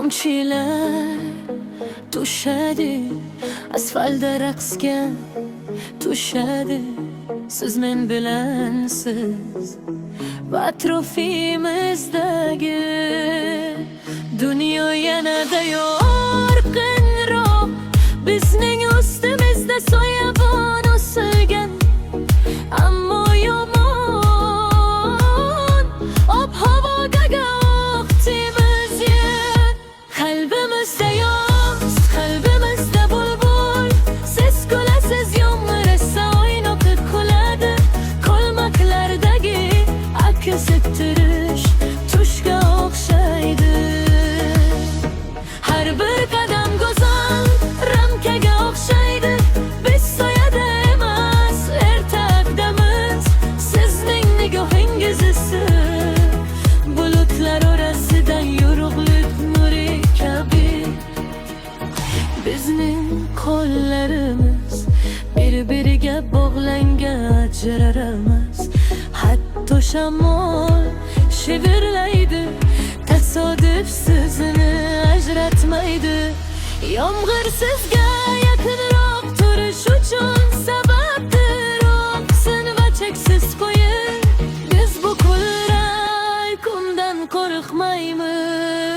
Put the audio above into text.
tomchilar to'shadi, asfaltda raqsga to'shadi. Siz men bilansiz va atrofimizdagi dunyo yanada yorqinroq. Bizning ustimizda soyabon o'silgan, ammo yomon ob-havoga o'qtimiz. Qalbimizda yoz, qalbimizda bulbul, siz kulasiz, yomg'ir esa o'ynoqib kuladi. Qo'lmaqlardagi aks ettirish tushga o'xshaydi. Har bir qadam go'zal ramkaga o'xshaydi. Biz soyada emas, ertakdamiz. Sizning nigohingiz issiq, bulutlar orasidan yorug'lik nuri kabi. Bizning qo'llarimiz bir-biriga bog'langan, ajralmas. Hatto shamol shivirlaydi, tasodif sizni ajratmaydi. Yomg'ir sizga yaqinroq turish uchun sababdir. Oqsin va cheksiz qo'yin, biz bu qulray kundan qo'rqmaymiz.